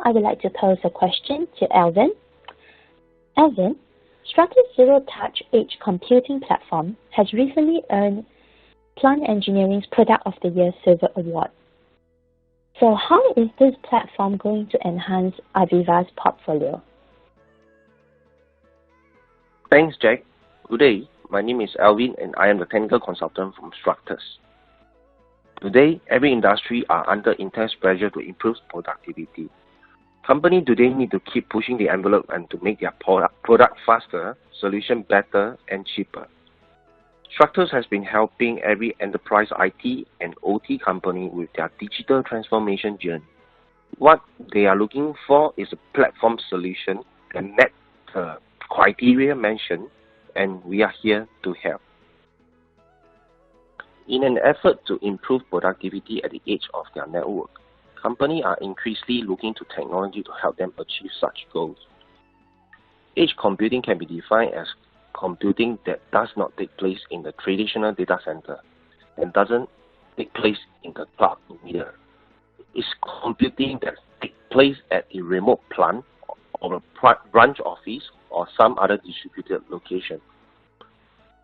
I would like to pose a question to Alvin. Alvin, Stratus Zero Touch Edge Computing Platform has recently earned Plant Engineering's Product of the Year Silver Award. So how is this platform going to enhance AVEVA's portfolio? Thanks, Jack. Good day. My name is Alvin and I am the technical consultant from Stratus. Today, every industry are under intense pressure to improve productivity. Companies today need to keep pushing the envelope and to make their product faster, solution better and cheaper. Stratus has been helping every enterprise IT and OT company with their digital transformation journey. What they are looking for is a platform solution that met the criteria mentioned, and we are here to help. In an effort to improve productivity at the edge of their network, companies are increasingly looking to technology to help them achieve such goals. Edge computing can be defined as computing that does not take place in the traditional data center and doesn't take place in the cloud either. It's computing that takes place at a remote plant or a branch office or some other distributed location.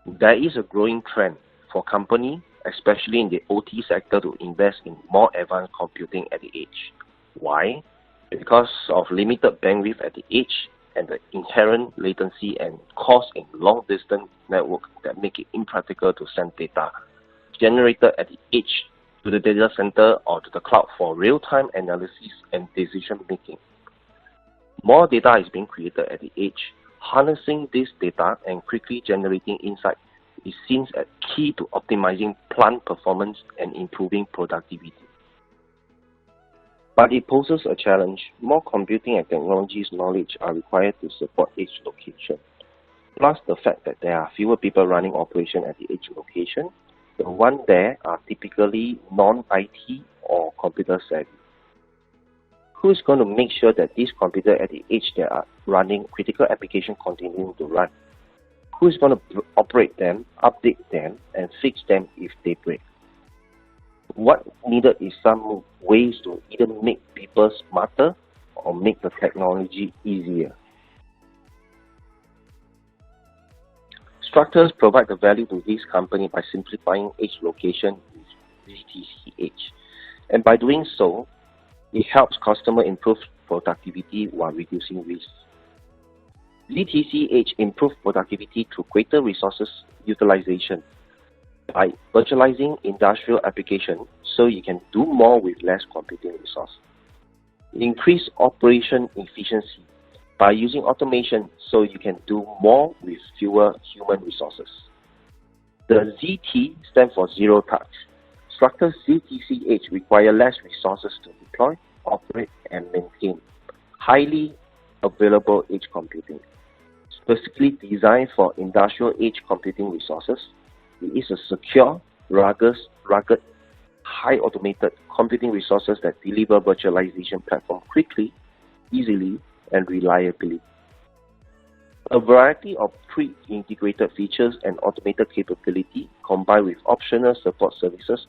There is a growing trend for companies, especially in the OT sector, to invest in more advanced computing at the edge. Why? Because of limited bandwidth at the edge and the inherent latency and cost in long-distance network that make it impractical to send data generated at the edge to the data center or to the cloud for real-time analysis and decision-making. More data is being created at the edge. Harnessing this data and quickly generating insight is seen as key to optimizing plant performance and improving productivity. But it poses a challenge. More computing and technologies knowledge are required to support edge location. Plus the fact that there are fewer people running operation at the edge location, the ones there are typically non-IT or computer savvy. Who is going to make sure that these computers at the edge that are running critical application continue to run? Who is going to operate them, update them, and fix them if they break? What needed is some ways to either make people smarter or make the technology easier. Stratus provide the value to this company by simplifying edge location with ZTC Edge. And by doing so, it helps customers improve productivity while reducing risk. ZTC Edge improves productivity through greater resources utilization by virtualizing industrial applications so you can do more with less computing resource. Increase operation efficiency by using automation so you can do more with fewer human resources. The ZT stands for Zero Touch. Stratus ZTC Edge require less resources to deploy, operate, and maintain highly available edge computing. Specifically designed for industrial edge computing resources, it is a secure, rugged, high automated computing resources that deliver virtualization platform quickly, easily, and reliably. A variety of pre-integrated features and automated capability combined with optional support services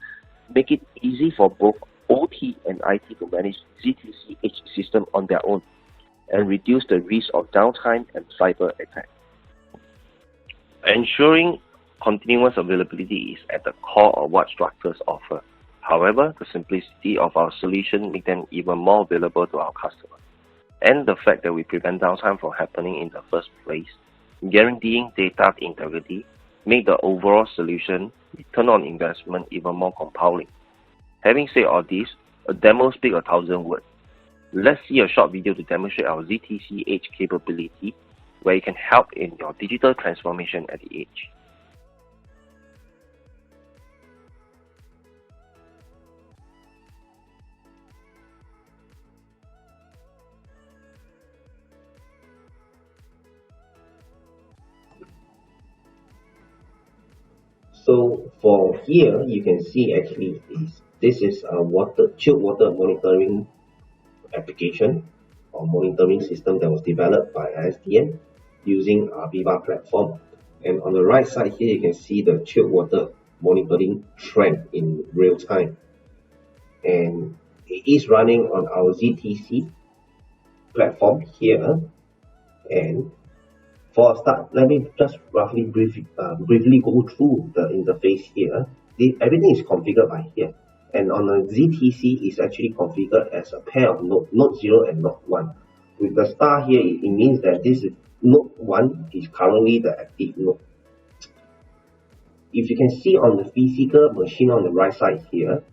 make it easy for both OT and IT to manage ZTC Edge system on their own and reduce the risk of downtime and cyber attack. Ensuring continuous availability is at the core of what Stratus offer. However, the simplicity of our solution makes them even more available to our customers. And the fact that we prevent downtime from happening in the first place, guaranteeing data integrity, make the overall solution return on investment even more compelling. Having said all this, a demo speaks 1,000 words. Let's see a short video to demonstrate our ZTC Edge capability, where it can help in your digital transformation at the edge. So for here, you can see actually this is a chilled water monitoring application or monitoring system that was developed by ISDN using AVEVA platform. And on the right side here, you can see the chilled water monitoring trend in real time. And it is running on our ZTC platform here. And for a start, let me just roughly briefly go through the interface here. Everything is configured by here. And on the ZTC, is actually configured as a pair of node 0 and node 1. With the star here, it means that this is node 1 is currently the active node. If you can see on the physical machine on the right side here,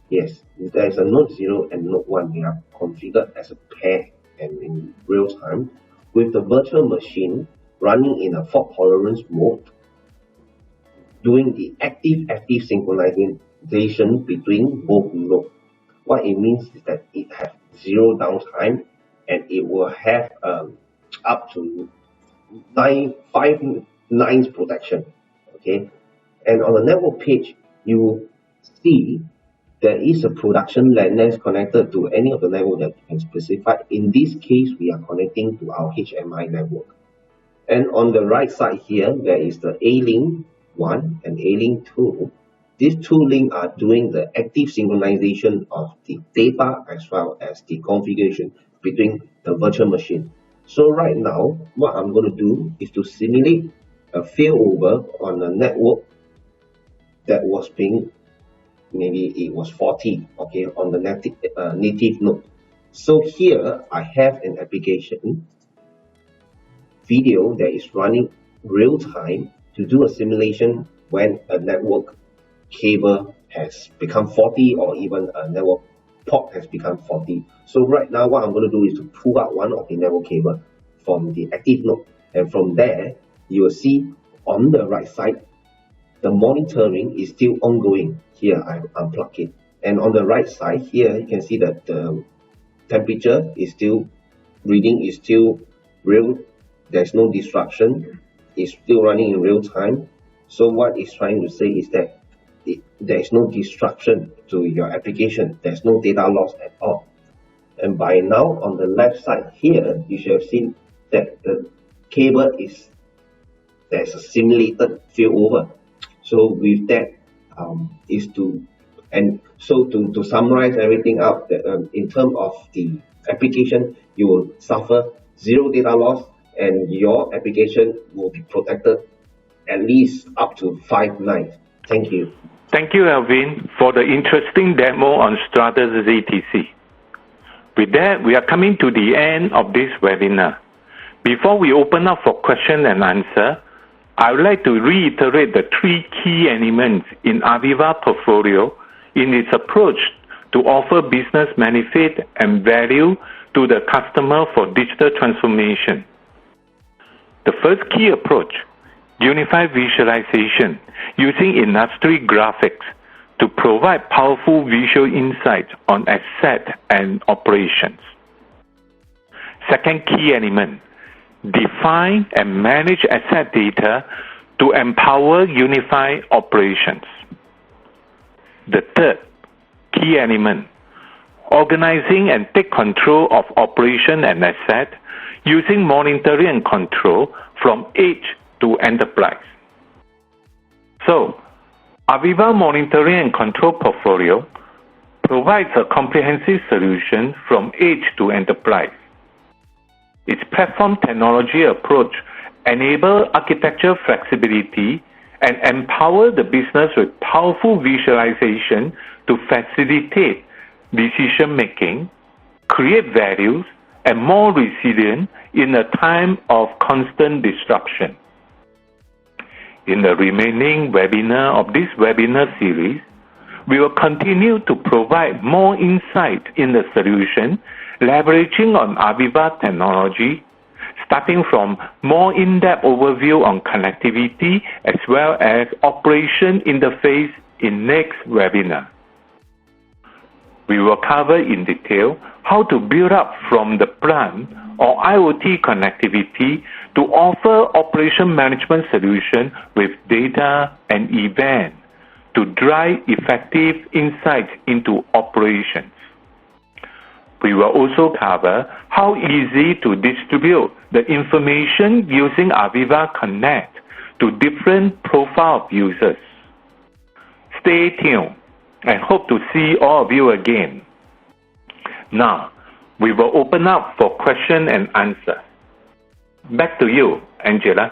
yes, there is a node 0 and node 1. They are configured as a pair and in real time, with the virtual machine running in a fault tolerance mode, doing the active synchronization between both nodes. What it means is that it has zero downtime, and it will have up to 5 nines protection. Okay, and on the network page, you will see there is a production LAN that is connected to any of the network that you can specify. In this case, we are connecting to our HMI network. And on the right side here, there is the A-Link 1 and A-Link 2. These two links are doing the active synchronization of the data as well as the configuration between the virtual machine. So right now, what I'm going to do is to simulate a failover on a network that was being, maybe it was 40, okay, on the native node. So here I have an application video that is running real time to do a simulation when a network cable has become 40 or even a network port has become 40. So right now what I'm going to do is to pull out one of the network cable from the active node, and from there you will see on the right side the monitoring is still ongoing. Here I unplug it, and on the right side here you can see that the temperature is still reading, is still real. There's no disruption, it's still running in real time. So what it's trying to say is that there is no disruption to your application, there's no data loss at all. And by now on the left side here, you should have seen that the cable there's a simulated failover. So with that to summarize everything out, that in terms of the application, you will suffer zero data loss, and your application will be protected at least up to 5 nines. Thank you. Thank you, Alvin, for the interesting demo on Stratus ZTC. With that, we are coming to the end of this webinar. Before we open up for question and answer, I would like to reiterate the 3 key elements in AVEVA portfolio in its approach to offer business benefit and value to the customer for digital transformation. The first key approach, unified visualization using industry graphics to provide powerful visual insights on asset and operations. Second key element, define and manage asset data to empower unified operations. The third key element, organizing and take control of operation and asset using monitoring and control from edge to enterprise. So, AVEVA monitoring and control portfolio provides a comprehensive solution from edge to enterprise. Its platform technology approach enables architecture flexibility and empower the business with powerful visualization to facilitate decision making, create values, and more resilient in a time of constant disruption. In the remaining webinar of this webinar series, we will continue to provide more insight in the solution, leveraging on AVEVA technology, starting from more in-depth overview on connectivity as well as operation interface in next webinar. We will cover in detail how to build up from the plant or IoT connectivity to offer operation management solution with data and event to drive effective insights into operations. We will also cover how easy to distribute the information using AVEVA Connect to different profile of users. Stay tuned and hope to see all of you again. Now, we will open up for question and answer. Back to you, Angela.